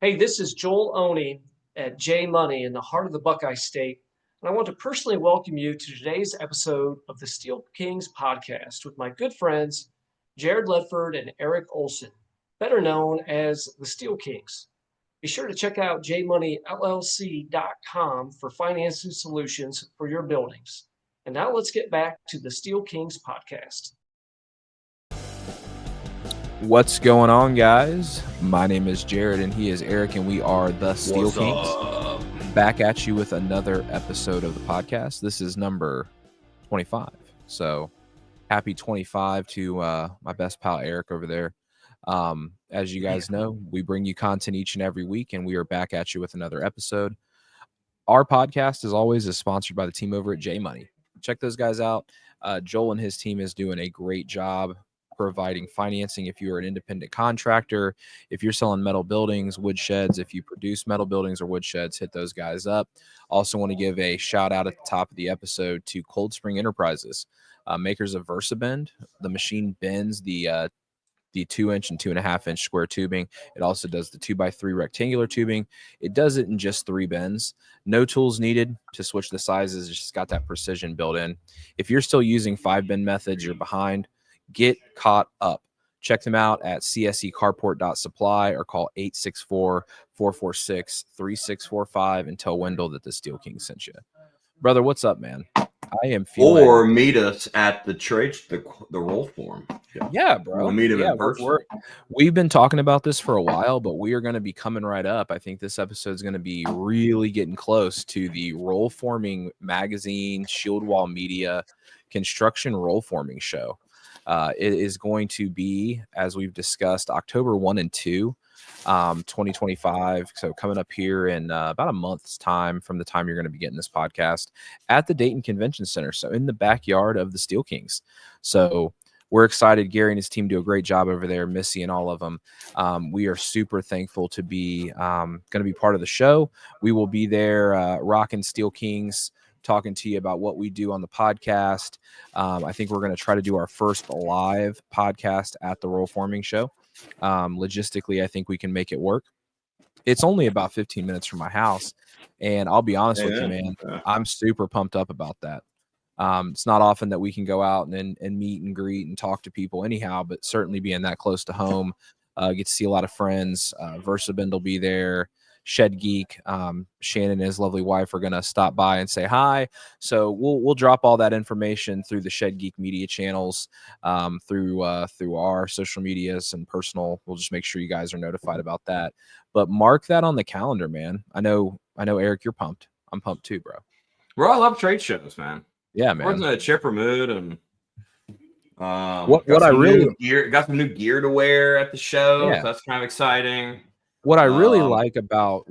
Hey, this is Joel Oney at J Money in the heart of the Buckeye State, and I want to personally welcome you to today's episode of the Steel Kings podcast with my good friends Jared Ledford and Eric Olson, better known as the Steel Kings. Be sure to check out jmoneyllc.com for financing solutions for your buildings. And now let's get back to the Steel Kings podcast. What's going on, guys? My name is Jared and he is Eric, and we are the Steel Kings. Back at you with another episode of the podcast. This is number 25. So happy 25 to my best pal Eric over there. As you guys know, we bring you content each and every week, and we are back at you with another episode. Our podcast, as always, is sponsored by the team over at J Money. Check those guys out. Joel and his team is doing a great job providing financing. If you're an independent contractor, if you're selling metal buildings, wood sheds, if you produce metal buildings or wood sheds, hit those guys up. Also want to give a shout out at the top of the episode to Cold Spring Enterprises, makers of VersaBend. The machine bends the 2-inch and 2.5-inch square tubing. It also does the 2x3 rectangular tubing. It does it in just 3 bends. No tools needed to switch the sizes. It's just got that precision built in. If you're still using 5-bend methods, you're behind. Get caught up. Check them out at csecarport.supply or call 864-446-3645 and tell Wendell that the Steel King sent you. Brother, what's up, man? I am feeling. Or meet us at the trade, the roll form. Yeah, bro. We'll meet him in person. We've been talking about this for a while, but we are going to be coming right up. I think this episode is going to be really getting close to the Roll Forming Magazine, Shield Wall Media Construction Roll Forming Show. It is going to be, as we've discussed, October 1 and 2, 2025. So coming up here in about a month's time from the time you're going to be getting this podcast at the Dayton Convention Center. So in the backyard of the Steel Kings. So we're excited. Gary and his team do a great job over there, Missy and all of them. We are super thankful to be going to be part of the show. We will be there rocking Steel Kings, talking to you about what we do on the podcast. I think we're going to try to do our first live podcast at the Roll Forming Show. Logistically, I think we can make it work. It's only about 15 minutes from my house, and I'll be honest with you, man, I'm super pumped up about that. It's not often that we can go out and meet and greet and talk to people anyhow, but certainly being that close to home, get to see a lot of friends. VersaBend will be there. Shed Geek, Shannon and his lovely wife are going to stop by and say hi. So we'll drop all that information through the Shed Geek media channels, through our social medias and personal. We'll just make sure you guys are notified about that. But mark that on the calendar, man. I know, Eric, you're pumped. I'm pumped too, bro. Bro, I love trade shows, man. Yeah, man. We're in a chipper mood, and what I really got some new gear to wear at the show. Yeah. So that's kind of exciting. What I really like about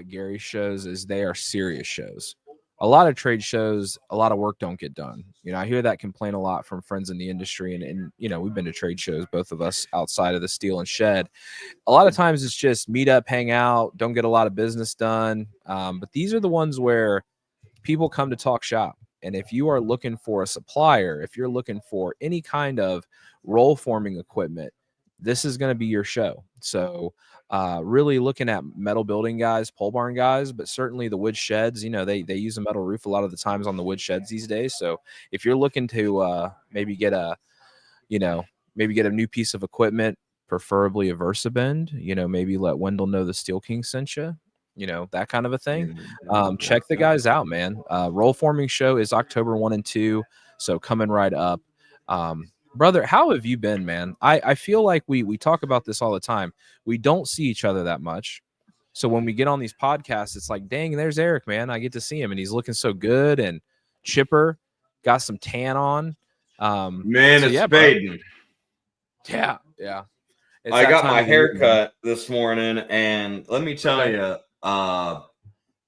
Gary's shows is they are serious shows. A lot of trade shows, a lot of work don't get done. You know, I hear that complaint a lot from friends in the industry, and you know, we've been to trade shows, both of us outside of the steel and shed. A lot of times it's just meet up, hang out, don't get a lot of business done. But these are the ones where people come to talk shop. And if you are looking for a supplier, if you're looking for any kind of roll forming equipment, this is going to be your show. So really looking at metal building guys, pole barn guys, but certainly the wood sheds, you know, they use a metal roof a lot of the times on the wood sheds these days. So if you're looking to maybe get a new piece of equipment, preferably a VersaBend, you know, maybe let Wendell know the Steel King sent you, you know, that kind of a thing. Check the guys out, man. Roll Forming Show is October 1 and 2. So coming right up. Brother, how have you been, man? I feel like we talk about this all the time. We don't see each other that much. So when we get on these podcasts, it's like, dang, there's Eric, man. I get to see him, and he's looking so good and chipper, got some tan on. Man, so it's yeah, fading. Yeah, yeah. I got my hair cut this morning, and let me tell you,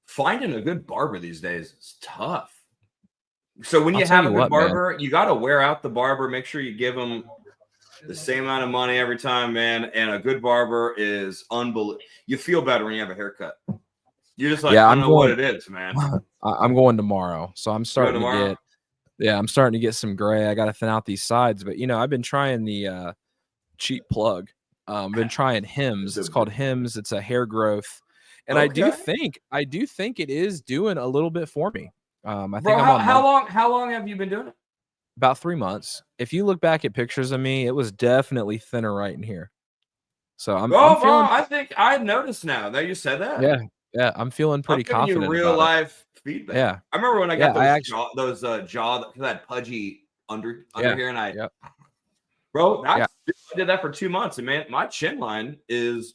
finding a good barber these days is tough. So when you have a good barber, you got to wear out the barber. Make sure you give them the same amount of money every time, man. And a good barber is unbelievable. You feel better when you have a haircut. You're just like, I don't know what it is, man. I'm going tomorrow. So I'm starting to get some gray. I got to thin out these sides. But, you know, I've been trying the cheap plug. Been trying Hims. It's called Hims. It's a hair growth, and I do think it is doing a little bit for me. I think I'm on how long have you been doing it? About 3 months. If you look back at pictures of me, it was definitely thinner right in here. So I'm feeling. I think I noticed now that you said that. Yeah, I'm feeling pretty confident. I'm giving you real life feedback. Yeah, I remember when I got those jaw because I had pudgy under here, and I did that for 2 months, and man, my chin line is,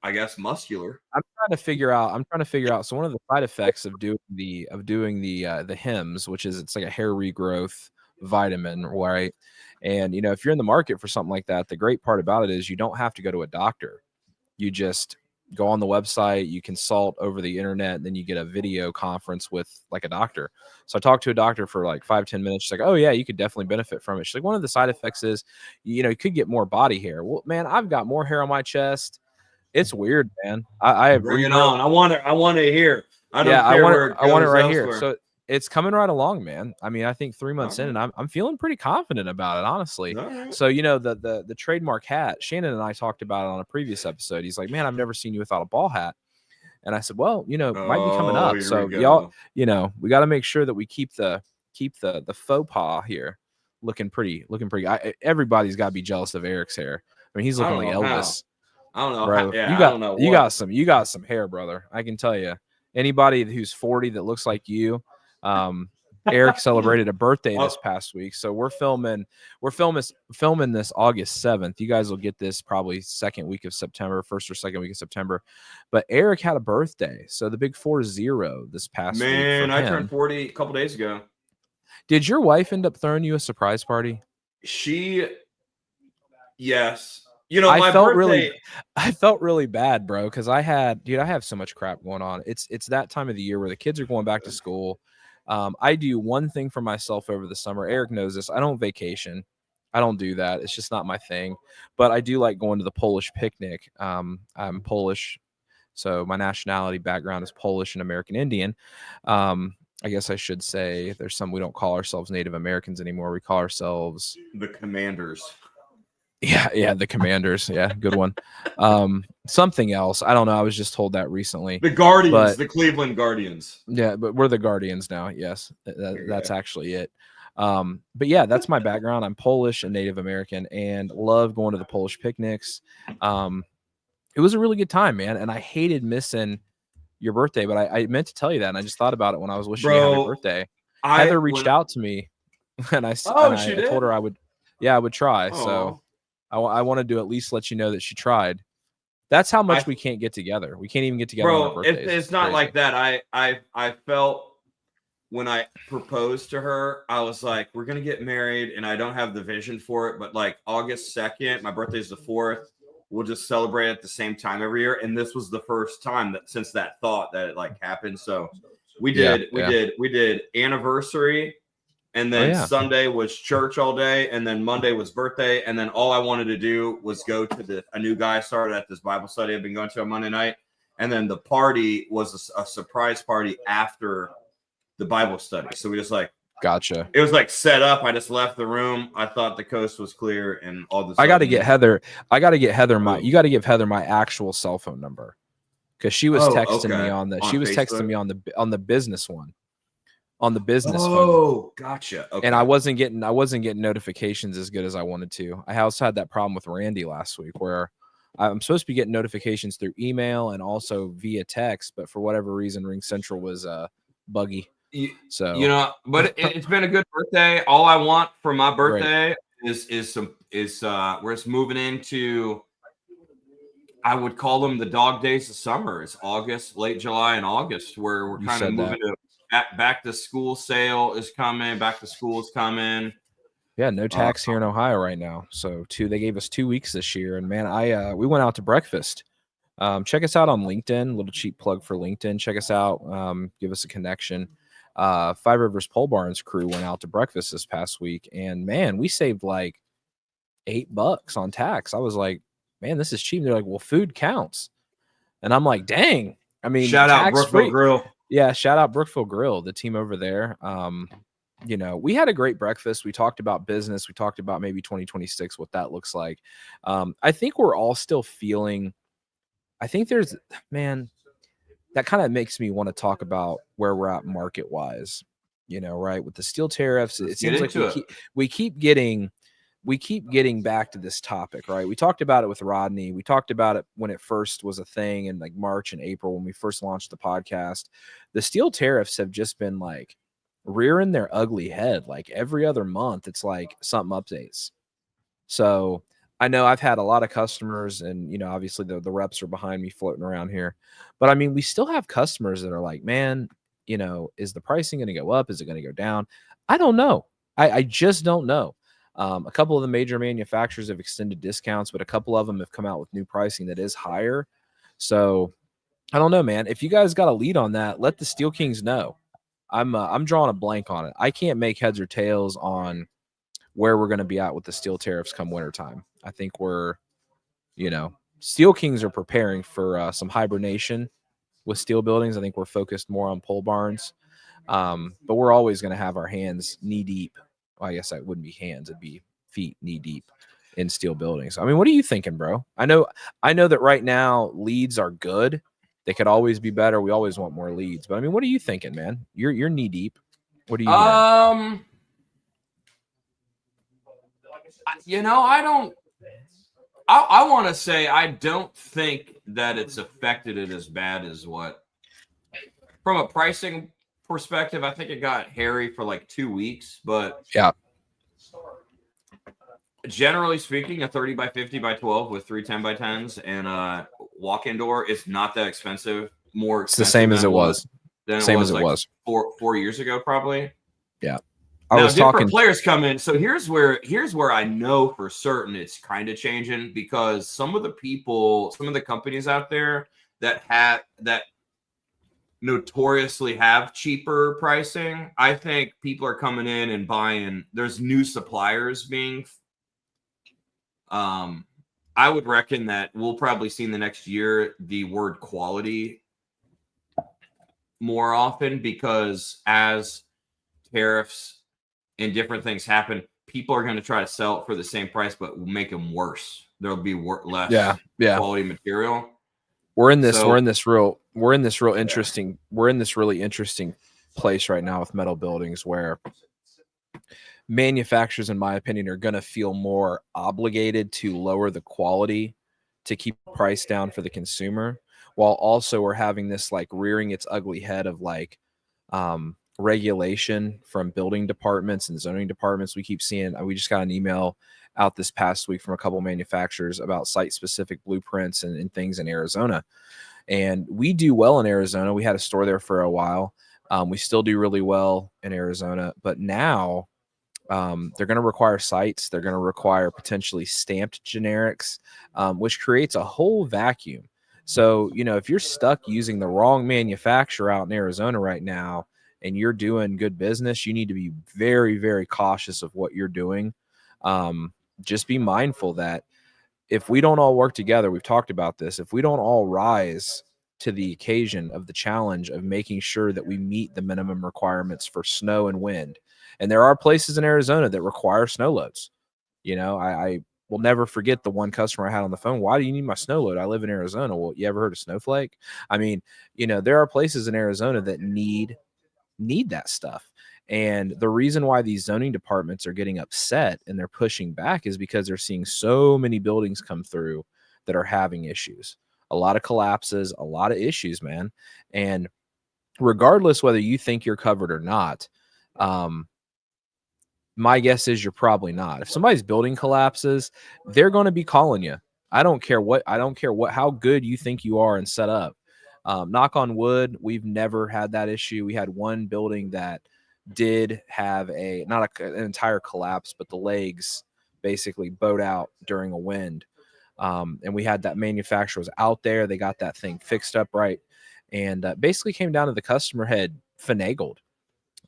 I guess, muscular. I'm trying to figure out. So one of the side effects of doing the Hims, which is it's like a hair regrowth vitamin, right? And if you're in the market for something like that, the great part about it is you don't have to go to a doctor. You just go on the website, you consult over the internet, and then you get a video conference with like a doctor. So I talked to a doctor for like 5-10 minutes. She's like, oh yeah, you could definitely benefit from it. She's like, one of the side effects is, you could get more body hair. Well, man, I've got more hair on my chest. It's weird, man. I have bring it on. I want to hear. I want it right here. So it's coming right along, man. I mean, I think 3 months in, and I'm feeling pretty confident about it, honestly. So the trademark hat, Shannon and I talked about it on a previous episode. He's like, man, I've never seen you without a ball hat. And I said, well, it might be coming up. So y'all, we got to make sure that we keep the faux pas here looking pretty. Everybody's got to be jealous of Eric's hair. I mean, he's looking like Elvis. I don't know, bro. You got some hair, brother. I can tell you. Anybody who's 40 that looks like you, Eric celebrated a birthday this past week, so we're filming this August 7th. You guys will get this probably second week of September, first or second week of September. But Eric had a birthday, so the big 40 this past week. Man, I turned 40 a couple days ago. Did your wife end up throwing you a surprise party? Yes. I felt really bad, bro, because I have so much crap going on. It's that time of the year where the kids are going back to school. I do one thing for myself over the summer. Eric knows this. I don't vacation. I don't do that. It's just not my thing. But I do like going to the Polish picnic. I'm Polish, so my nationality background is Polish and American Indian. I guess I should say we don't call ourselves Native Americans anymore. We call ourselves the Commanders. Yeah, the Commanders. Yeah, good one. Something else. I don't know. I was just told that recently. The Guardians, the Cleveland Guardians. Yeah, but we're the Guardians now. Yes, that's actually it. But yeah, that's my background. I'm Polish and Native American, and love going to the Polish picnics. It was a really good time, man. And I hated missing your birthday, but I meant to tell you that, and I just thought about it when I was wishing you happy birthday. Heather reached out to me, and I told her I would. Yeah, I would try. Aww. So. I wanted to at least let you know that she tried. That's how much we can't get together. We can't even get together on our birthdays. It's not like that. I felt when I proposed to her, I was like, we're going to get married, and I don't have the vision for it. But like August 2nd, my birthday is the 4th. We'll just celebrate at the same time every year. And this was the first time that since that thought that it like happened. So we did anniversary. And then Sunday was church all day, and then Monday was birthday, and then all I wanted to do was go to a new guy started at this Bible study I've been going to on Monday night, and then the party was a surprise party after the Bible study. So we just gotcha. It was like set up. I just left the room. I thought the coast was clear, and all this. I got to get Heather. You got to give Heather my actual cell phone number because she was texting me on the. She was texting me on the business one. On the business phone. Oh, gotcha. Okay. And I wasn't getting notifications as good as I wanted to. I also had that problem with Randy last week where I'm supposed to be getting notifications through email and also via text, but for whatever reason, Ring Central was buggy. So but it's been a good birthday. All I want for my birthday is we're just moving into. I would call them the dog days of summer. It's August, late July, and August, where we're kind of moving to. Back to school sale is coming. Back to school is coming. Yeah, no tax here in Ohio right now. So they gave us 2 weeks this year, and man, we went out to breakfast. Check us out on LinkedIn. Little cheap plug for LinkedIn. Check us out. Give us a connection. Five Rivers Pole Barns crew went out to breakfast this past week, and man, we saved like $8 on tax. I was like, man, this is cheap. They're like, well, food counts, and I'm like, dang. I mean, shout out Brookville Grill. Yeah, shout out Brookville Grill, the team over there. you know, we had a great breakfast. We talked about business. We talked about maybe 2026, what that looks like. I think we're all still feeling, I think there's, man, that kind of makes me want to talk about where we're at market wise, you know, right? With the steel tariffs, Let's it seems like it. we keep getting back to this topic, right? We talked about it with Rodney. We talked about it when it first was a thing in like March and April when we first launched the podcast. The steel tariffs have just been like rearing their ugly head. Like every other month, it's like something updates. So I know I've had a lot of customers, and you know, obviously the reps are behind me floating around here. But I mean, we still have customers that are like, man, you know, is the pricing going to go up? Is it going to go down? I don't know. I just don't know. A couple of the major manufacturers have extended discounts, but a couple of them have come out with new pricing that is higher. So I don't know, man. If you guys got a lead on that, let the Steel Kings know. I'm drawing a blank on it. I can't make heads or tails on where we're going to be at with the steel tariffs come wintertime. I think we're, you know, Steel Kings are preparing for some hibernation with steel buildings. I think we're focused more on pole barns, but we're always going to have our hands knee deep. Well, I guess that wouldn't be hands; it'd be feet knee deep in steel buildings. I mean, what are you thinking, bro? I know that right now leads are good. They could always be better. We always want more leads, but I mean, what are you thinking, man? You're knee deep. What are you hearing? You know, I want to say I don't think that it's affected it as bad as what, from a pricing perspective, I think it got hairy for like 2 weeks, but yeah, generally speaking, a 30 by 50 by 12 with 3 10 by 10s and a walk-in door is not that expensive. More expensive. It's the same as it was. Same as it was 4 years ago, probably. Yeah. Now different players come in. So here's where I know for certain it's kind of changing, because some of the companies out there that notoriously have cheaper pricing, I think people are coming in and buying. There's new suppliers being. I would reckon that we'll probably see in the next year the word quality more often, because as tariffs and different things happen, people are going to try to sell it for the same price, but make them worse. There'll be less quality material. We're in this really interesting place right now with metal buildings, where manufacturers, in my opinion, are going to feel more obligated to lower the quality to keep price down for the consumer, while also we're having this like rearing its ugly head of like regulation from building departments and zoning departments. We keep seeing, we just got an email out this past week from a couple manufacturers about site specific blueprints and things in Arizona. And we do well in Arizona. We had a store there for a while. We still do really well in Arizona, but now they're going to require sites. They're going to require potentially stamped generics, which creates a whole vacuum. So, you know, if you're stuck using the wrong manufacturer out in Arizona right now and you're doing good business, you need to be very, very cautious of what you're doing. Just be mindful that if we don't all work together, we've talked about this, if we don't all rise to the occasion of the challenge of making sure that we meet the minimum requirements for snow and wind. And there are places in Arizona that require snow loads. You know, I will never forget the one customer I had on the phone. Why do you need my snow load? I live in Arizona. Well, you ever heard of Snowflake? I mean, you know, there are places in Arizona that need that stuff. And the reason why these zoning departments are getting upset and they're pushing back is because they're seeing so many buildings come through that are having issues. A lot of collapses, a lot of issues, man. And regardless whether you think you're covered or not, my guess is you're probably not. If somebody's building collapses, they're going to be calling you. I don't care how good you think you are and set up. Knock on wood, we've never had that issue. We had one building that did have an entire collapse, but the legs basically bowed out during a wind. And we had that manufacturer was out there. They got that thing fixed up right. And basically came down to the customer had finagled.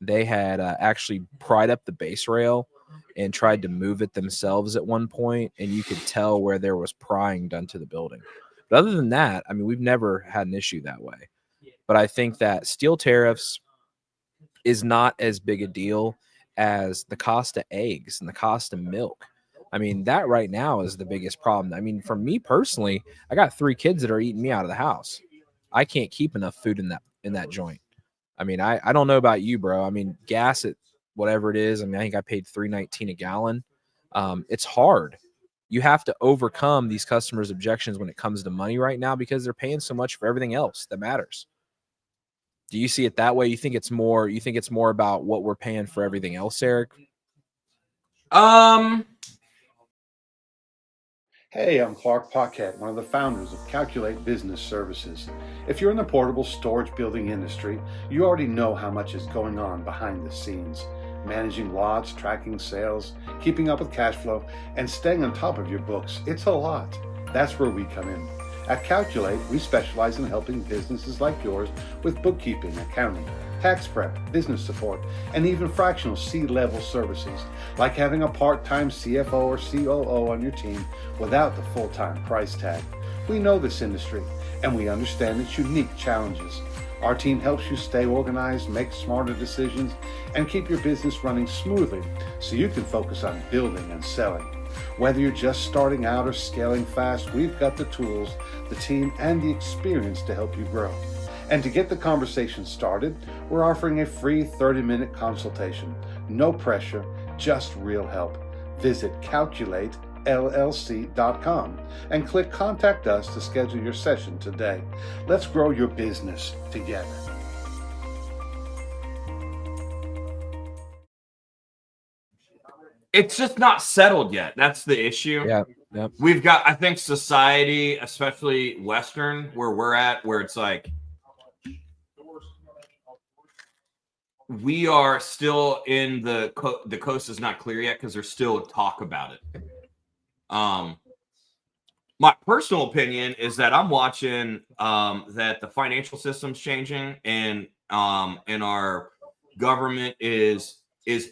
They had actually pried up the base rail and tried to move it themselves at one point, and you could tell where there was prying done to the building. But other than that, I mean, we've never had an issue that way. But I think that steel tariffs is not as big a deal as the cost of eggs and the cost of milk. I mean, that right now is the biggest problem. I mean, for me personally, I got 3 kids that are eating me out of the house. I can't keep enough food in that joint. I mean, I don't know about you, bro. I mean, gas at whatever it is. I mean, I think I paid $3.19 a gallon. It's hard. You have to overcome these customers' objections when it comes to money right now because they're paying so much for everything else that matters. Do you see it that way? You think it's more about what we're paying for everything else, Eric? Hey, I'm Clark Paquette, one of the founders of Calculate Business Services. If you're in the portable storage building industry, you already know how much is going on behind the scenes. Managing lots, tracking sales, keeping up with cash flow, and staying on top of your books. It's a lot. That's where we come in. At Calculate, we specialize in helping businesses like yours with bookkeeping, accounting, tax prep, business support, and even fractional C-level services, like having a part-time CFO or COO on your team without the full-time price tag. We know this industry, and we understand its unique challenges. Our team helps you stay organized, make smarter decisions, and keep your business running smoothly so you can focus on building and selling. Whether you're just starting out or scaling fast, we've got the tools, the team, and the experience to help you grow. And to get the conversation started, we're offering a free 30-minute consultation. No pressure, just real help. Visit calculatellc.com and click Contact Us to schedule your session today. Let's grow your business together. It's just not settled yet. That's the issue. Yeah. Yep. We've got, I think, society, especially Western, where we're at, where it's like we are still in the coast is not clear yet because there's still talk about it. My personal opinion is that I'm watching that the financial system's changing, and our government is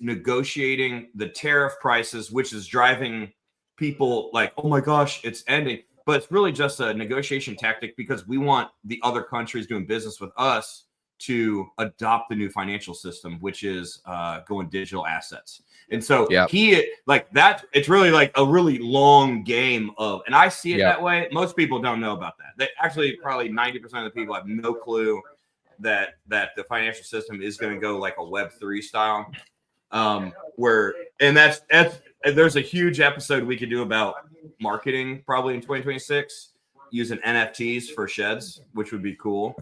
negotiating the tariff prices, which is driving people like, oh my gosh, it's ending. But it's really just a negotiation tactic because we want the other countries doing business with us to adopt the new financial system, which is going digital assets. And so it's really like a really long game of, and I see it that way. Most people don't know about that. They actually, probably 90% of the people have no clue that the financial system is going to go like a Web3 style. There's a huge episode we could do about marketing probably in 2026 using NFTs for sheds, which would be cool.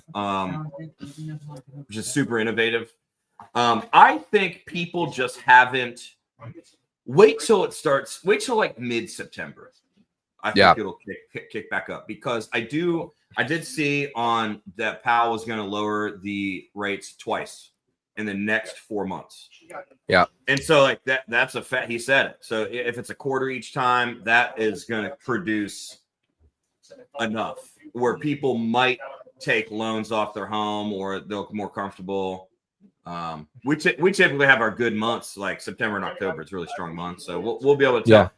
Which is super innovative. I think people just haven't wait till like mid-September. I think it'll kick back up because I did see on that Powell was going to lower the rates twice in the next 4 months. Yeah. And so like that's a fact. He said it. So if it's a quarter each time, that is going to produce enough where people might take loans off their home or they'll be more comfortable. We typically have our good months like September and October. It's really strong months. So we'll be able to tell.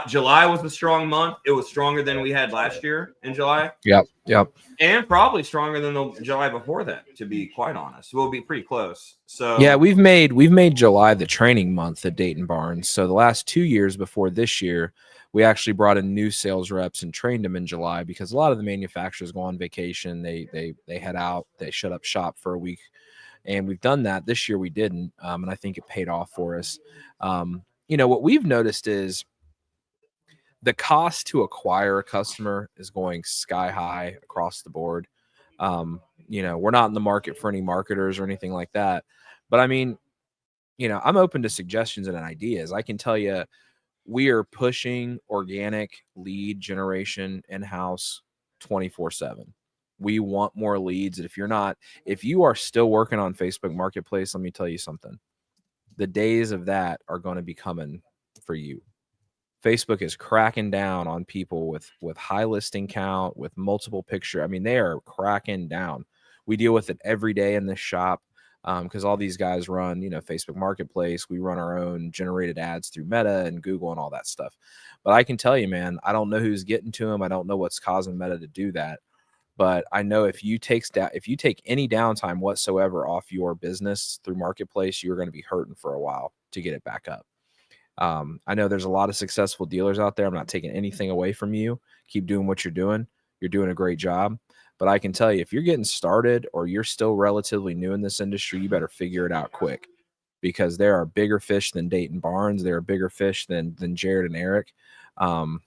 July was a strong month. It was stronger than we had last year in July. Yep. And probably stronger than the July before that, to be quite honest. We'll be pretty close. So yeah, we've made July the training month at Dayton Barnes. So the last 2 years before this year, we actually brought in new sales reps and trained them in July because a lot of the manufacturers go on vacation. They head out, they shut up shop for a week. And we've done that. This year we didn't. And I think it paid off for us. What we've noticed is the cost to acquire a customer is going sky high across the board. We're not in the market for any marketers or anything like that. But I mean, I'm open to suggestions and ideas. I can tell you we are pushing organic lead generation in-house 24/7. We want more leads. And if you are still working on Facebook Marketplace, let me tell you something. The days of that are going to be coming for you. Facebook is cracking down on people with high listing count, with multiple picture. I mean, they are cracking down. We deal with it every day in this shop because all these guys run, Facebook Marketplace. We run our own generated ads through Meta and Google and all that stuff. But I can tell you, man, I don't know who's getting to them. I don't know what's causing Meta to do that. But I know if you take any downtime whatsoever off your business through marketplace, you're going to be hurting for a while to get it back up. I know there's a lot of successful dealers out there. I'm not taking anything away from you. Keep doing what you're doing. You're doing a great job. But I can tell you, if you're getting started or you're still relatively new in this industry, you better figure it out quick, because there are bigger fish than Dayton Barnes. There are bigger fish than Jared and Eric. And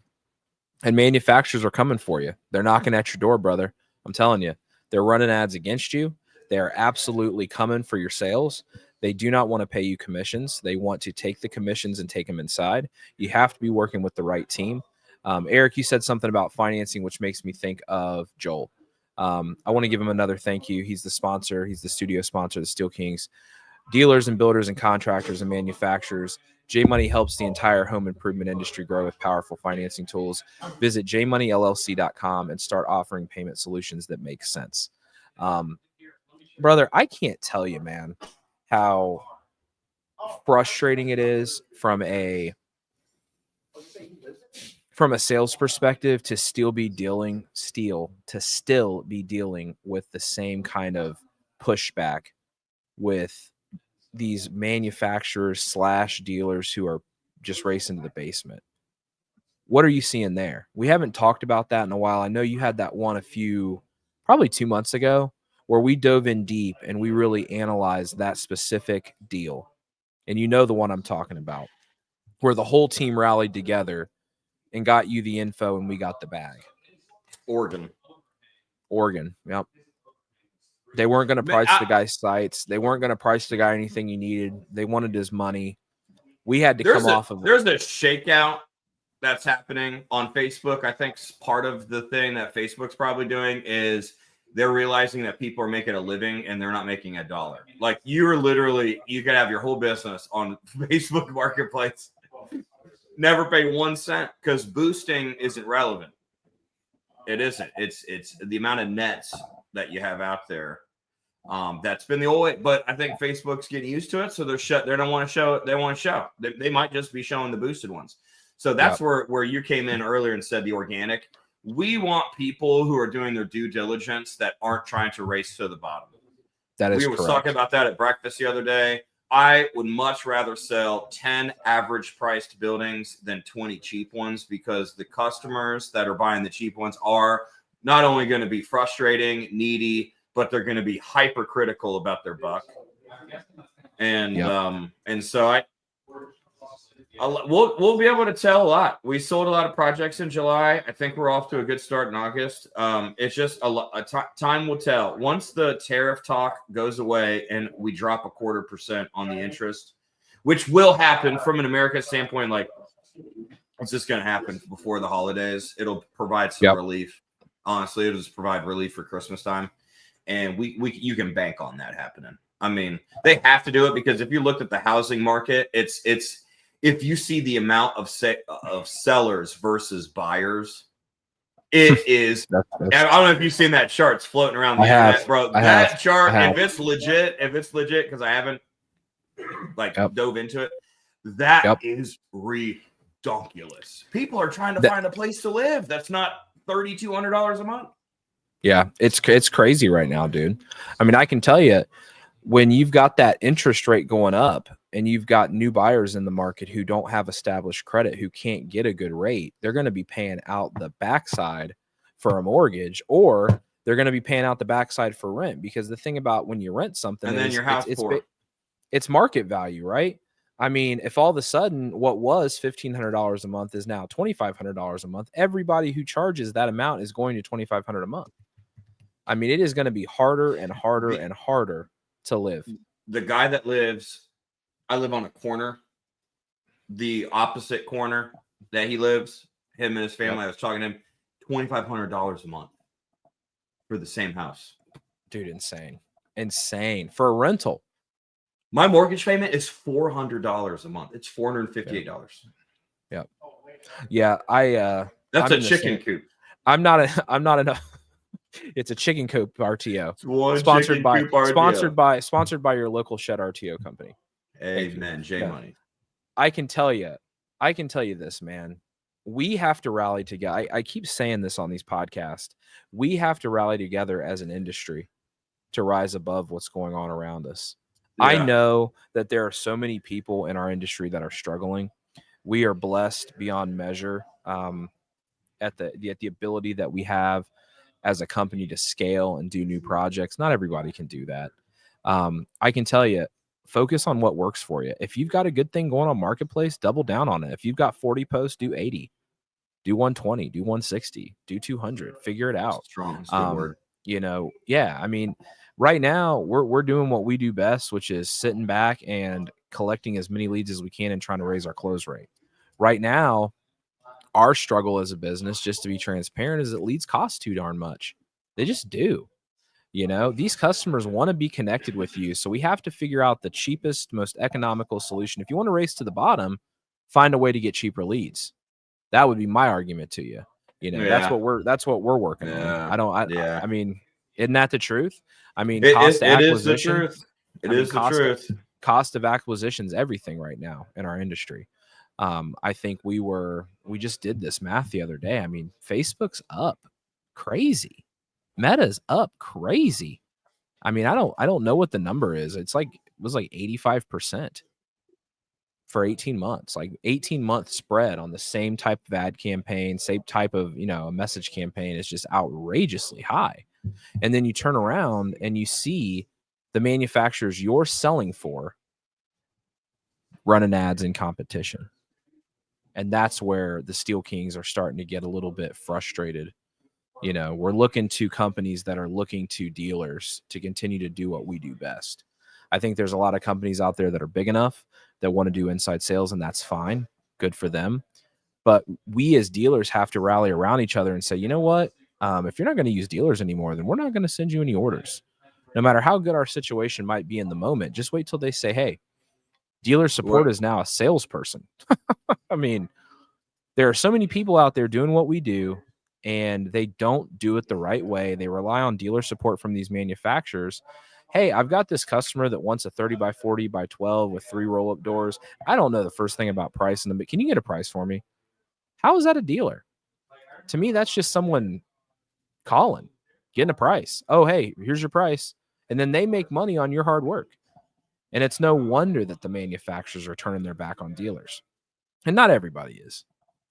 manufacturers are coming for you. They're knocking at your door, brother. I'm telling you, they're running ads against you. They are absolutely coming for your sales. They do not want to pay you commissions. They want to take the commissions and take them inside. You have to be working with the right team. Eric, you said something about financing, which makes me think of Joel. I want to give him another thank you. He's the sponsor. He's the studio sponsor of the Steel Kings. Dealers and builders and contractors and manufacturers, J-Money helps the entire home improvement industry grow with powerful financing tools. Visit jmoneyllc.com and start offering payment solutions that make sense. Brother, I can't tell you, man, how frustrating it is from a sales perspective to still be dealing with the same kind of pushback with these manufacturers / dealers who are just racing to the basement. What are you seeing there? We haven't talked about that in a while. I know you had that one probably 2 months ago, where we dove in deep and we really analyzed that specific deal. And you know the one I'm talking about, where the whole team rallied together and got you the info and we got the bag. Oregon. Yep. They weren't going to price the guy's sites. They weren't going to price the guy anything he needed. They wanted his money. We had to come off of it. There's a shakeout that's happening on Facebook. I think part of the thing that Facebook's probably doing is they're realizing that people are making a living and they're not making a dollar. Like you could have your whole business on Facebook Marketplace, never pay 1 cent because boosting isn't relevant. It isn't. It's the amount of nets that you have out there. That's been the old way, but I think Facebook's getting used to it, so they don't want to show it. They want to show. They might just be showing the boosted ones. So that's where you came in earlier and said the organic. We want people who are doing their due diligence that aren't trying to race to the bottom. We were talking about that at breakfast the other day. I would much rather sell 10 average priced buildings than 20 cheap ones, because the customers that are buying the cheap ones are not only going to be frustrating, needy, but they're going to be hypercritical about their buck. And so we'll be able to tell a lot. We sold a lot of projects in July. I think we're off to a good start in August. It's just time will tell. Once the tariff talk goes away and we drop 0.25% on the interest, which will happen from an American standpoint, like it's just going to happen before the holidays. It'll provide some relief. Honestly, it'll just provide relief for Christmas time. And you can bank on that happening. I mean, they have to do it, because if you looked at the housing market, it's if you see the amount of sellers versus buyers, it is. I don't know if you've seen that chart. It's floating around the internet, bro. That chart, if it's legit, because I haven't dove into it, that is redonkulous. People are trying to find a place to live that's not $3,200 a month. Yeah, it's crazy right now, dude. I mean, I can tell you, when you've got that interest rate going up and you've got new buyers in the market who don't have established credit, who can't get a good rate, they're going to be paying out the backside for a mortgage, or they're going to be paying out the backside for rent. Because the thing about when you rent something, and then your house it's market value, right? I mean, if all of a sudden what was $1,500 a month is now $2,500 a month, everybody who charges that amount is going to $2,500 a month. I mean, it is going to be harder and harder and harder to live. The guy that I live on a corner, the opposite corner that he lives, him and his family, I was talking to him, $2,500 a month for the same house. Dude, insane for a rental. My mortgage payment is $400 a month. It's $458. Yeah. That's a chicken coop. I'm not enough. It's a chicken coop RTO. Sponsored by your local shed RTO company. Amen. J Money. I can tell you this, man. we have to rally together. I keep saying this on these podcasts. We have to rally together as an industry to rise above what's going on around us. Yeah. I know that there are so many people in our industry that are struggling. We are blessed beyond measure at the ability that we have as a company to scale and do new projects. Not everybody can do that. I can tell you, focus on what works for you. If you've got a good thing going on Marketplace, double down on it. If you've got 40 posts, do 80, do 120, do 160, do 200, figure it out. Strong. You know, yeah, I mean, right now we're doing what we do best, which is sitting back and collecting as many leads as we can and trying to raise our close rate. Right now, our struggle as a business, just to be transparent, is that leads cost too darn much. They just do. You know, these customers want to be connected with you. So we have to figure out the cheapest, most economical solution. If you want to race to the bottom, find a way to get cheaper leads. That would be my argument to you. You know, that's what we're working on. I mean, isn't that the truth? I mean, cost of acquisition. It is the truth. It is the truth. Cost of acquisition is everything right now in our industry. I think we just did this math the other day. I mean, Facebook's up crazy. Meta's up crazy. I mean, I don't know what the number is. It was like 85% for 18 months, like 18-month spread on the same type of ad campaign, same type of, a message campaign is just outrageously high. And then you turn around and you see the manufacturers you're selling for running ads in competition. And that's where the Steel Kings are starting to get a little bit frustrated. We're looking to companies that are looking to dealers to continue to do what we do best. I think there's a lot of companies out there that are big enough that want to do inside sales, and that's fine. Good for them. But we as dealers have to rally around each other and say, you know what? If you're not going to use dealers anymore, then we're not going to send you any orders. No matter how good our situation might be in the moment, just wait till they say, hey, dealer support is now a salesperson. I mean, there are so many people out there doing what we do, and they don't do it the right way. They rely on dealer support from these manufacturers. Hey, I've got this customer that wants a 30 by 40 by 12 with 3 roll-up doors. I don't know the first thing about pricing them, but can you get a price for me? How is that a dealer? To me, that's just someone calling, getting a price. Oh, hey, here's your price. And then they make money on your hard work. And it's no wonder that the manufacturers are turning their back on dealers. And not everybody is.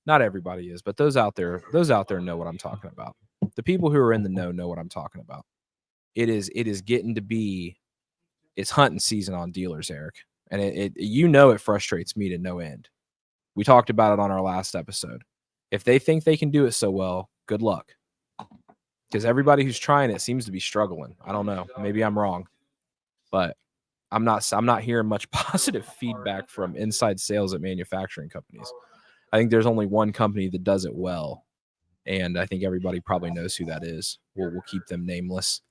Not everybody is, but those out there know what I'm talking about. The people who are in the know what I'm talking about. It is getting to be, it's hunting season on dealers, Eric. And it frustrates me to no end. We talked about it on our last episode. If they think they can do it so well, good luck. Because everybody who's trying it seems to be struggling. I don't know. Maybe I'm wrong. But I'm not hearing much positive feedback from inside sales at manufacturing companies. I think there's only one company that does it well, and I think everybody probably knows who that is. We'll keep them nameless.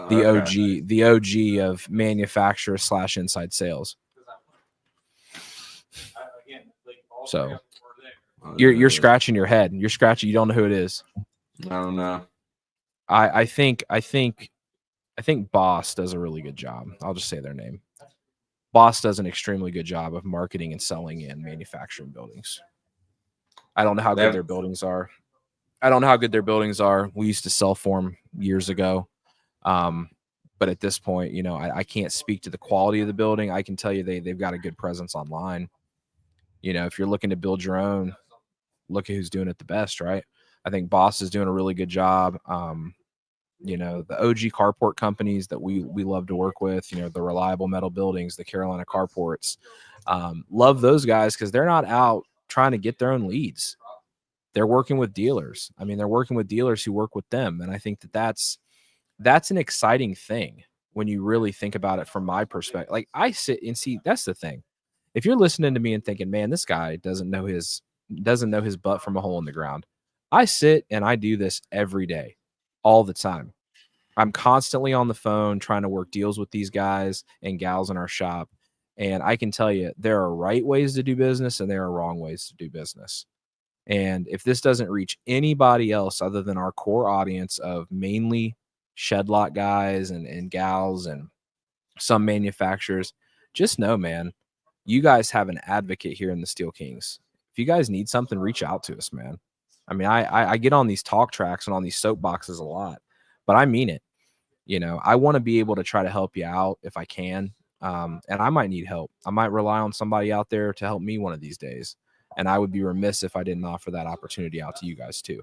The OG of manufacturer / inside sales. So you're scratching your head. You're scratching. You don't know who it is. I don't know. I think Boss does a really good job. I'll just say their name. Boss does an extremely good job of marketing and selling in manufacturing buildings. I don't know how good their buildings are. We used to sell for them years ago. But at this point, I can't speak to the quality of the building. I can tell you they've got a good presence online. If you're looking to build your own, look at who's doing it the best, right? I think Boss is doing a really good job. The OG carport companies that we love to work with, the Reliable Metal Buildings, the Carolina Carports, love those guys because they're not out trying to get their own leads. They're working with dealers. I mean, they're working with dealers who work with them. And I think that's an exciting thing when you really think about it from my perspective. Like, I sit and see, that's the thing. If you're listening to me and thinking, man, this guy doesn't know his butt from a hole in the ground. I sit and I do this every day, all the time. I'm constantly on the phone trying to work deals with these guys and gals in our shop. And I can tell you, there are right ways to do business and there are wrong ways to do business. And if this doesn't reach anybody else other than our core audience of mainly shed lot guys and gals and some manufacturers, just know, man, you guys have an advocate here in the Steel Kings. If you guys need something, reach out to us, man. I mean, I get on these talk tracks and on these soapboxes a lot, but I mean it. You know, I want to be able to try to help you out if I can. And I might need help. I might rely on somebody out there to help me one of these days. And I would be remiss if I didn't offer that opportunity out to you guys too.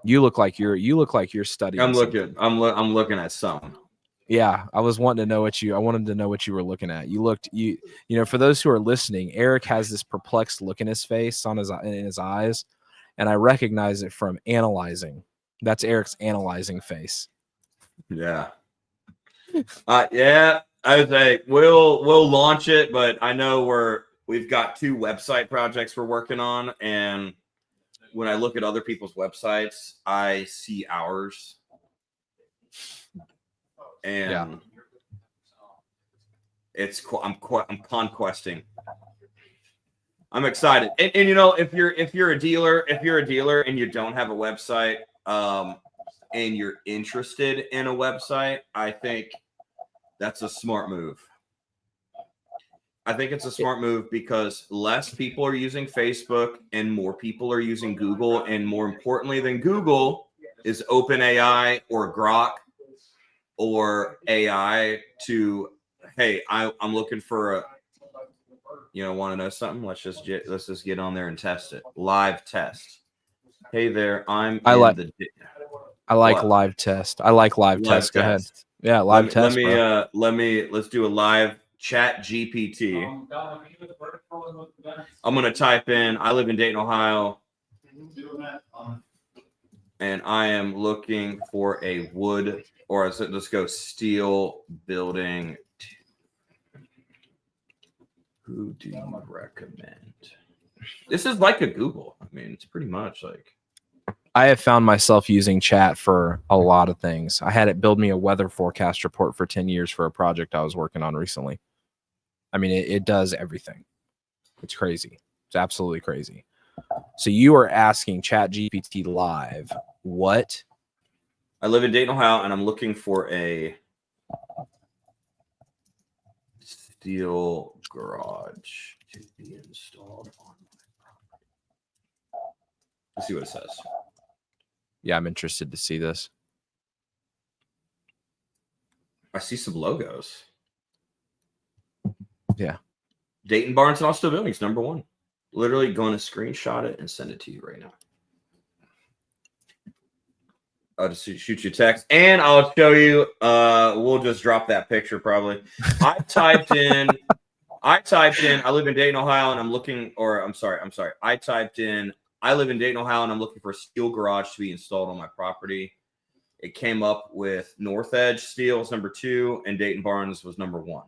You look like you're studying. I'm looking at some. Yeah, I wanted to know what you were looking at. You know, for those who are listening, Eric has this perplexed look in his face, in his eyes, and I recognize it from analyzing. That's Eric's analyzing face. Yeah. Yeah, I would say we'll launch it, but I know we've got 2 website projects we're working on, and when I look at other people's websites, I see ours. And I'm conquesting. I'm excited. And you know, if you're a dealer and you don't have a website, and you're interested in a website, I think that's a smart move. I think it's a smart move because less people are using Facebook and more people are using Google. And more importantly than Google is OpenAI or Grok or AI to, hey, I'm looking for want to know something? Let's just get on there and test it. Live test. Hey there, I like live test. I like live test. Go ahead. Yeah, live test. Let's do a live chat GPT. I'm gonna type in, I live in Dayton, Ohio, and I am looking for a wood, or let's go steel building. Who do you recommend? This is like a Google. I mean, it's pretty much like. I have found myself using chat for a lot of things. I had it build me a weather forecast report for 10 years for a project I was working on recently. I mean, it does everything. It's crazy. It's absolutely crazy. So you are asking ChatGPT live, what? I live in Dayton, Ohio, and I'm looking for a steel garage to be installed on my property. Let's see what it says. Yeah, I'm interested to see this. I see some logos. Yeah. Dayton Barnes and Austin Buildings, #1. Literally going to screenshot it and send it to you right now. I'll just shoot you a text, and I'll show you. We'll just drop that picture probably. I typed in, I live in Dayton, Ohio, and I'm looking, or I'm sorry. I typed in, I live in Dayton, Ohio, and I'm looking for a steel garage to be installed on my property. It came up with North Edge Steel was #2, and Dayton Barnes was #1.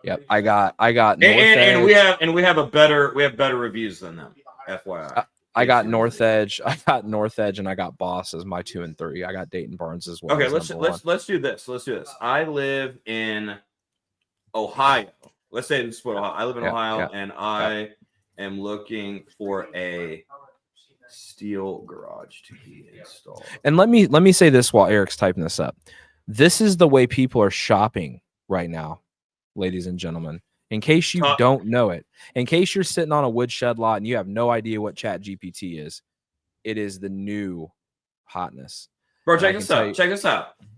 Yep, I got North Edge. And we have better reviews than them. FYI. I got North Edge, and I got Boss as my 2 and 3. I got Dayton Barnes as well. Okay, let's do this. I live in Ohio. Let's say this is Ohio. I live in Ohio, and I am looking for a steel garage to be installed. And let me say this while Eric's typing this up. This is the way people are shopping right now, ladies and gentlemen. In case you don't know it, in case you're sitting on a woodshed lot and you have no idea what Chat GPT is, it is the new hotness. Bro, check this out.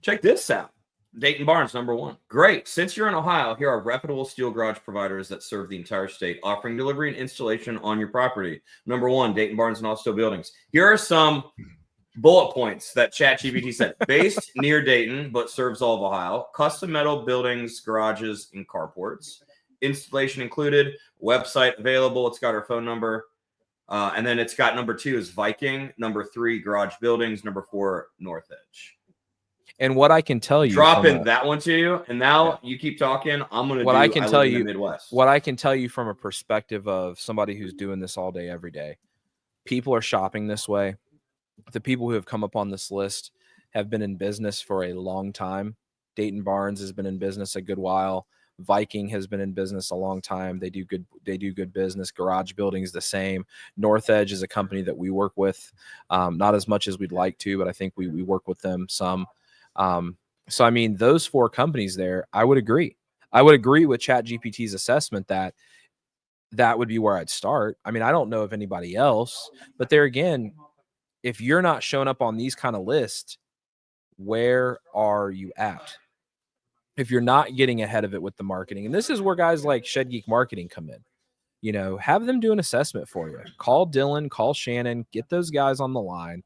Check this out. Dayton Barnes, #1. Great. Since you're in Ohio, here are reputable steel garage providers that serve the entire state, offering delivery and installation on your property. #1, Dayton Barnes and Austin Buildings. Here are some bullet points that ChatGPT said. Based near Dayton, but serves all of Ohio. Custom metal buildings, garages, and carports. Installation included. Website available. It's got our phone number. And then it's got #2 is Viking. #3, garage buildings. #4, North Edge. And what I can tell you, dropping that one to you, and now you keep talking. I'm gonna. What I can tell you, Midwest. What I can tell you from a perspective of somebody who's doing this all day, every day, people are shopping this way. The people who have come up on this list have been in business for a long time. Dayton Barnes has been in business a good while. Viking has been in business a long time. They do good business. Garage Buildings the same. North Edge is a company that we work with, not as much as we'd like to, but I think we work with them some. So, I mean, those 4 companies there, I would agree. I would agree with ChatGPT's assessment that that would be where I'd start. I mean, I don't know of anybody else, but there again, if you're not showing up on these kind of lists, where are you at? If you're not getting ahead of it with the marketing, and this is where guys like Shed Geek Marketing come in, you know, have them do an assessment for you. Call Dylan, call Shannon, get those guys on the line.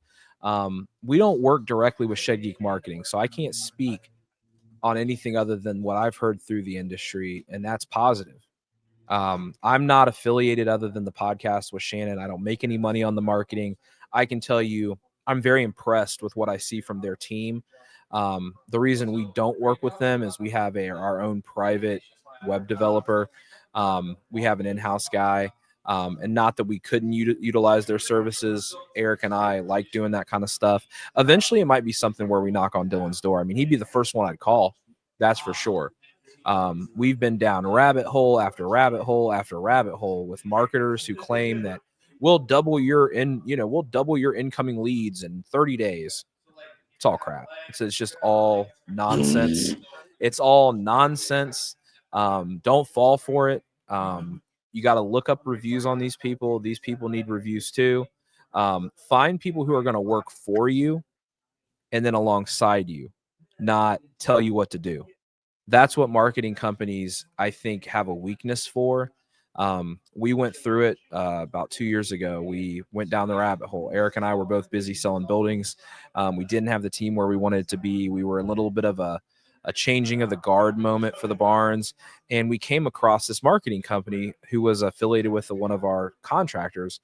We don't work directly with Shed Geek Marketing, so I can't speak on anything other than what I've heard through the industry, and that's positive. I'm not affiliated other than the podcast with Shannon. I don't make any money on the marketing. I can tell you I'm very impressed with what I see from their team. The reason we don't work with them is we have our own private web developer. We have an in-house guy, and not that we couldn't utilize their services. Eric and I like doing that kind of stuff. Eventually, it might be something where we knock on Dylan's door. I mean, he'd be the first one I'd call. That's for sure. We've been down rabbit hole after rabbit hole after rabbit hole with marketers who claim that we'll double your incoming leads in 30 days. It's all crap. It's just all nonsense. It's all nonsense. Don't fall for it. You got to look up reviews on these people. These people need reviews too. Find people who are going to work for you and then alongside you, not tell you what to do. That's what marketing companies, I think, have a weakness for. We went through it about 2 years ago. We went down the rabbit hole. Eric and I were both busy selling buildings. We didn't have the team where we wanted it to be. We were a little bit of a changing of the guard moment for the barns. And we came across this marketing company who was affiliated with one of our contractors.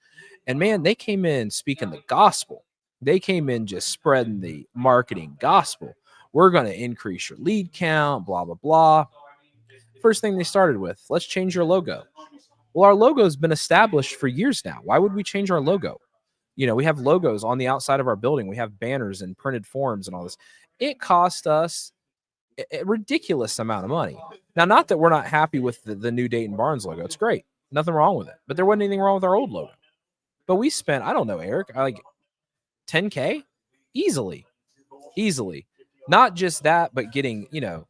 And man, they came in speaking the gospel. They came in just spreading the marketing gospel. We're going to increase your lead count, blah, blah, blah. First thing they started with, let's change your logo. Well, our logo has been established for years now. Why would we change our logo? You know, we have logos on the outside of our building. We have banners and printed forms and all this. It cost us a ridiculous amount of money. Now, not that we're not happy with the new Dayton Barnes logo. It's great. Nothing wrong with it. But there wasn't anything wrong with our old logo. But we spent, I don't know, Eric, like $10K easily. Not just that, but getting, you know,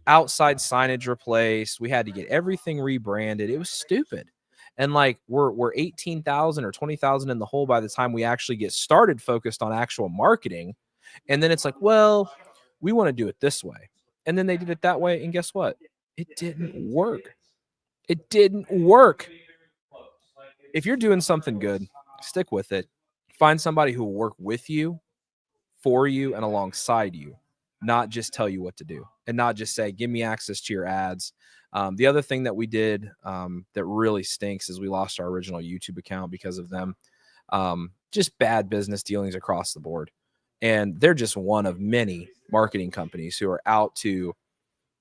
outside signage replaced. We had to get everything rebranded. It was stupid. And like we're 18,000 or 20,000 in the hole by the time we actually get started focused on actual marketing. And then it's like, well, we want to do it this way. And then they did it that way. And guess what? It didn't work. It didn't work. If you're doing something good, stick with it. Find somebody who will work with you, for you, and alongside you. Not just tell you what to do and not just say, give me access to your ads. The other thing that we did that really stinks is we lost our original YouTube account because of them. Just bad business dealings across the board. And they're just one of many marketing companies who are out to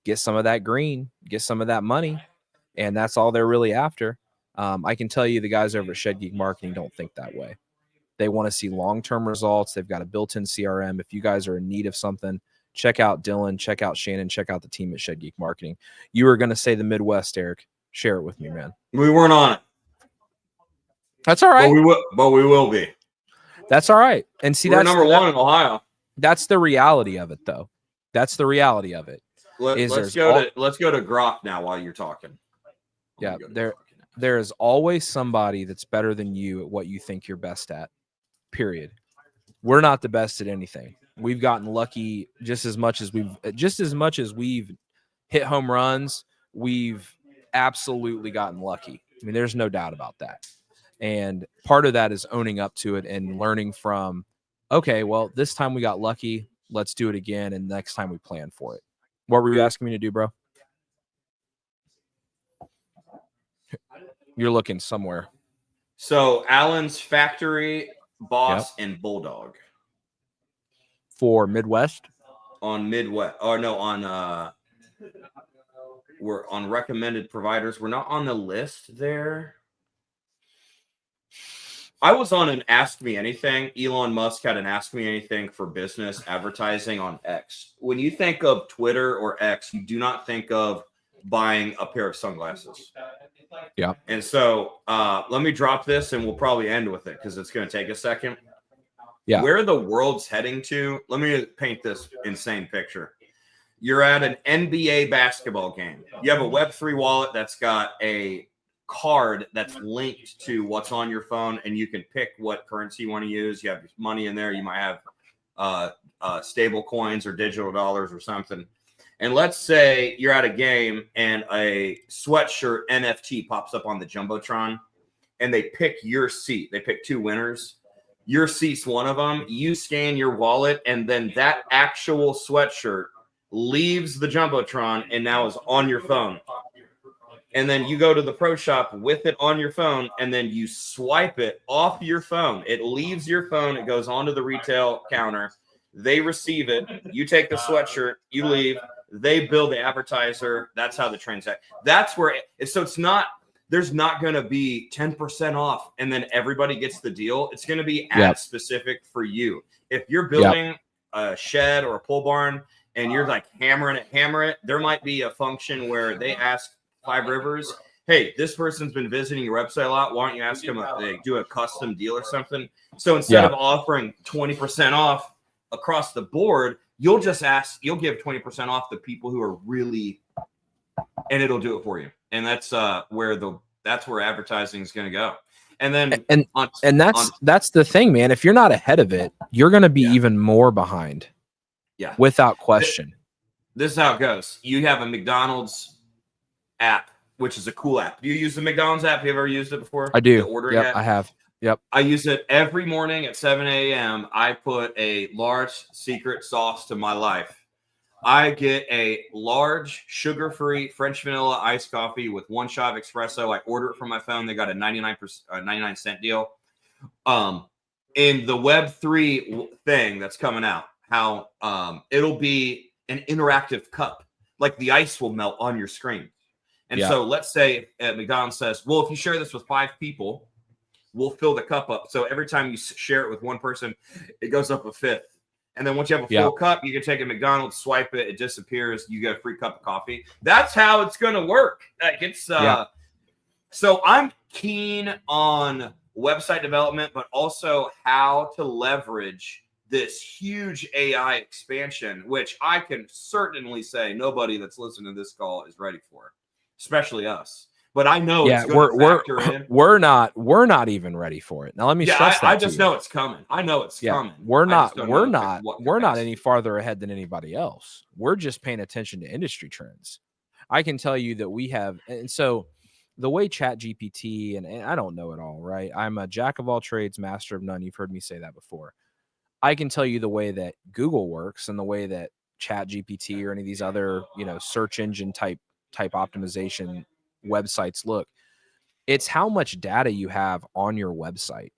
get some of that green, get some of that money. And that's all they're really after. I can tell you the guys over at Shed Geek Marketing don't think that way. They want to see long-term results. They've got a built-in CRM. If you guys are in need of something, check out Dylan, check out Shannon, check out the team at Shed Geek Marketing. You were going to say the Midwest, Eric. Share it with me, man. We weren't on it. That's all right. But we will be. That's all right. And see, we're number one in Ohio. That's the reality of it, though. That's the reality of it. Let's go to Grok now while you're talking. Yeah, there is always somebody that's better than you at what you think you're best at. Period. We're not the best at anything. We've gotten lucky just as much as we've hit home runs. We've absolutely gotten lucky. I mean, there's no doubt about that. And part of that is owning up to it and learning from, okay, well, this time we got lucky. Let's do it again. And next time we plan for it. What were you asking me to do, bro? You're looking somewhere. So Allen's Factory, Boss, and Bulldog. For Midwest? On Midwest. Or no, we're on recommended providers. We're not on the list there. I was on an Ask Me Anything. Elon Musk had an Ask Me Anything for business advertising on X. When you think of Twitter or X, you do not think of buying a pair of sunglasses. Yeah. And so let me drop this and we'll probably end with it because it's going to take a second. Yeah. Where the world's heading to, let me paint this insane picture. You're at an NBA basketball game. You have a Web3 wallet that's got a card that's linked to what's on your phone, and you can pick what currency you want to use. You have money in there. You might have stable coins or digital dollars or something. And let's say you're at a game and a sweatshirt NFT pops up on the Jumbotron, and they pick your seat. They pick 2 winners. Your seat's one of them. You scan your wallet, and then that actual sweatshirt leaves the Jumbotron and now is on your phone. And then you go to the pro shop with it on your phone, and then you swipe it off your phone. It leaves your phone. It goes onto the retail counter. They receive it. You take the sweatshirt. You leave. They bill the advertiser. That's how the transaction. That's where so it's not. There's not going to be 10% off, and then everybody gets the deal. It's going to be ad specific for you. If you're building a shed or a pole barn, and you're like hammer it, there might be a function where they ask 5 Rivers, hey, this person's been visiting your website a lot. Why don't you ask them if they do a custom deal or something? So instead of offering 20% off across the board, you'll give 20% off the people who are really, and it'll do it for you. And that's where advertising is going to go. And then that's the thing, man. If you're not ahead of it, you're going to be even more behind. Yeah, without question. This is how it goes. You have a McDonald's app, which is a cool app. Do you use the McDonald's app? Have you ever used it before? I do. The ordering app? I have. Yep. I use it every morning at 7 a.m. I put a large secret sauce to my life. I get a large sugar-free French vanilla iced coffee with 1 shot of espresso. I order it from my phone. They got a 99-cent deal. In the Web3 thing that's coming out, how it'll be an interactive cup. Like the ice will melt on your screen. And so let's say McDonald's says, well, if you share this with 5 people, we'll fill the cup up. So every time you share it with one person, it goes up a 5th. And then once you have a full cup, you can take a McDonald's, swipe it, it disappears. You get a free cup of coffee. That's how it's going to work. Like it's so I'm keen on website development, but also how to leverage this huge AI expansion, which I can certainly say nobody that's listening to this call is ready for, especially us. But I know it's going to factor in. We're not even ready for it. Now let me stress that. I just know it's coming. I know it's coming. We're not any farther ahead than anybody else. We're just paying attention to industry trends. I can tell you that we have, and so the way ChatGPT and I don't know it all, right? I'm a jack of all trades, master of none. You've heard me say that before. I can tell you the way that Google works and the way that ChatGPT or any of these other, search engine type optimization websites look. It's how much data you have on your website.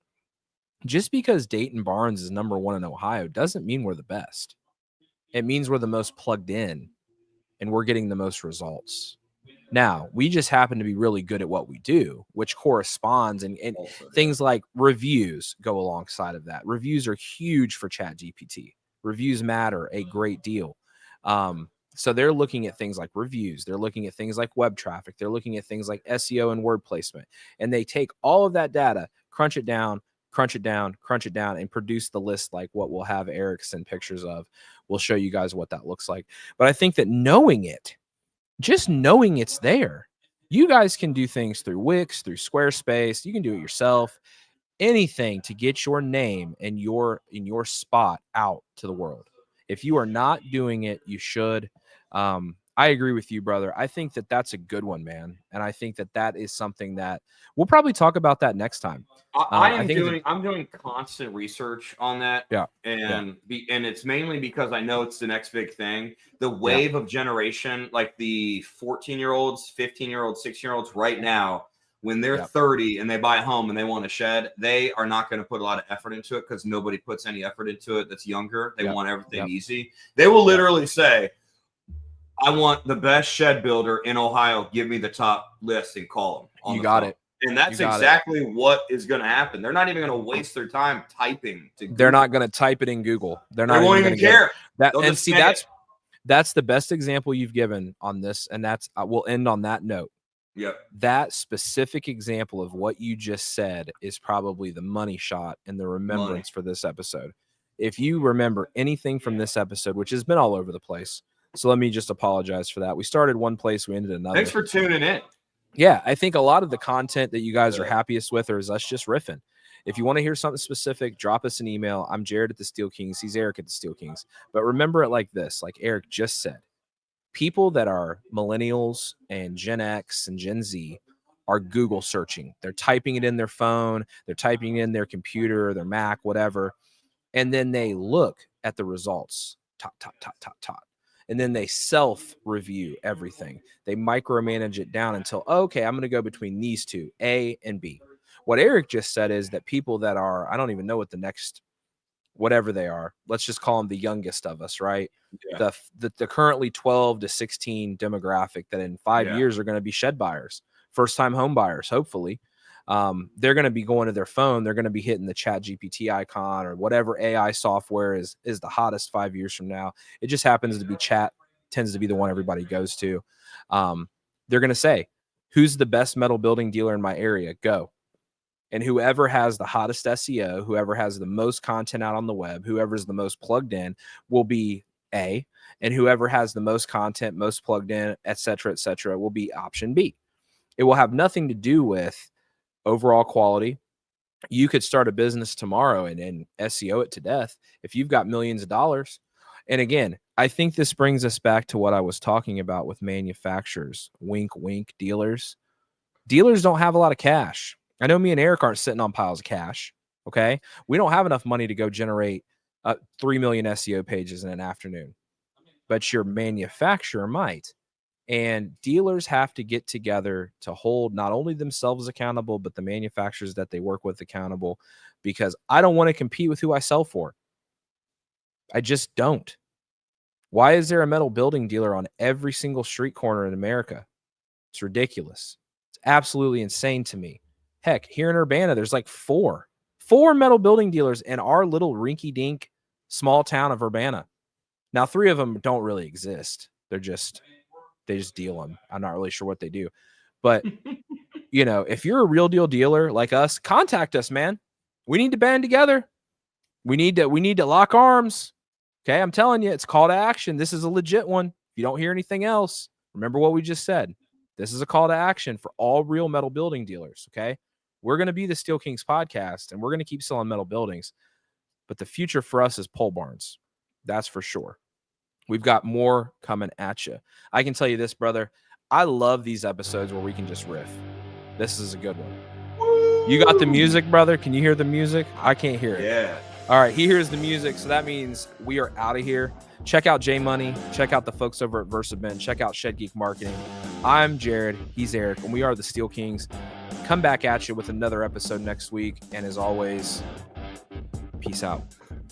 Just because Dayton Barnes is #1 in Ohio doesn't mean we're the best. It means we're the most plugged in and we're getting the most results. Now, we just happen to be really good at what we do, which corresponds and things like reviews go alongside of that. Reviews are huge for ChatGPT. Reviews matter a great deal. So they're looking at things like reviews. They're looking at things like web traffic. They're looking at things like SEO and word placement. And they take all of that data, crunch it down, and produce the list like what we'll have Eric send pictures of. We'll show you guys what that looks like. But I think that just knowing it's there, you guys can do things through Wix, through Squarespace. You can do it yourself. Anything to get your name and your spot out to the world. If you are not doing it, you should. I agree with you, brother. I think that that's a good one, man. And I think that that is something that we'll probably talk about that next time. I'm doing constant research on that. Yeah. And it's mainly because I know it's the next big thing. The wave of generation, like the 14-year-olds, 15-year-olds, 16-year-olds right now, when they're 30 and they buy a home and they want a shed, they are not going to put a lot of effort into it because nobody puts any effort into it that's younger. They want everything easy. They will literally say, I want the best shed builder in Ohio. Give me the top list and call them. You got it. And that's exactly what is going to happen. They're not even going to waste their time typing. They're not going to type it in Google. They won't even care. That's the best example you've given on this. And we'll end on that note. Yep. That specific example of what you just said is probably the money shot and the remembrance for this episode. If you remember anything from this episode, which has been all over the place, so let me just apologize for that. We started one place, we ended another. Thanks for tuning in. yeah, I think a lot of the content that you guys are happiest with is us just riffing. If you want to hear something specific, drop us an email. I'm Jared at the Steel Kings. He's Eric at the Steel Kings. But remember it like this, like Eric just said, people that are millennials and Gen X and Gen Z are Google searching. They're typing it in their phone. They're typing it in their computer, their Mac, whatever. And then they look at the results. Tot, tot, tot, tot, tot. And then they self-review everything. They micromanage it down until, okay, I'm going to go between these two, A and B. What Eric just said is that people that are, I don't even know what the next, whatever they are, let's just call them the youngest of us, right? Yeah. The currently 12 to 16 demographic that in 5 years are going to be shed buyers, first-time home buyers, hopefully. They're going to be going to their phone. They're going to be hitting the Chat GPT icon or whatever AI software is the hottest 5 years from now. It just happens to be Chat, tends to be the one everybody goes to. They're going to say, who's the best metal building dealer in my area? Go. And whoever has the hottest SEO, whoever has the most content out on the web, whoever's the most plugged in will be A. And whoever has the most content, most plugged in, et cetera, will be option B. It will have nothing to do with overall quality. You could start a business tomorrow and SEO it to death if you've got millions of dollars. And again, I think this brings us back to what I was talking about with manufacturers. Wink, wink, dealers. Dealers don't have a lot of cash. I know me and Eric aren't sitting on piles of cash. Okay. We don't have enough money to go generate 3 million SEO pages in an afternoon, but your manufacturer might. And dealers have to get together to hold not only themselves accountable, but the manufacturers that they work with accountable, because I don't want to compete with who I sell for. I just don't. Why is there a metal building dealer on every single street corner in America? It's ridiculous. It's absolutely insane to me. Heck, here in Urbana, there's like four metal building dealers in our little rinky-dink small town of Urbana. Now, 3 of them don't really exist. They just deal them. I'm not really sure what they do. But, you know, if you're a real deal dealer like us, contact us, man. We need to band together. We need to lock arms. Okay, I'm telling you, it's call to action. This is a legit one. If you don't hear anything else, remember what we just said. This is a call to action for all real metal building dealers, okay? We're going to be the Steel Kings podcast, and we're going to keep selling metal buildings. But the future for us is pole barns. That's for sure. We've got more coming at you. I can tell you this, brother. I love these episodes where we can just riff. This is a good one. Woo! You got the music, brother? Can you hear the music? I can't hear it. Yeah. All right, he hears the music, so that means we are out of here. Check out J Money. Check out the folks over at VersaBen. Check out Shed Geek Marketing. I'm Jared. He's Eric, and we are the Steel Kings. Come back at you with another episode next week. And as always, peace out.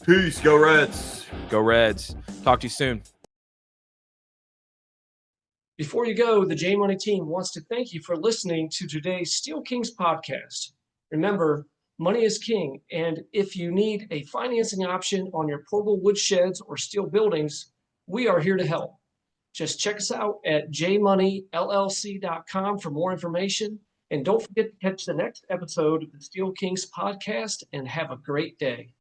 Peace. Go Reds. Go Reds. Talk to you soon. Before you go, the J Money team wants to thank you for listening to today's Steel Kings podcast. Remember, money is king, and if you need a financing option on your portable wood sheds or steel buildings, we are here to help. Just check us out at jmoneyllc.com for more information, and don't forget to catch the next episode of the Steel Kings podcast, and have a great day.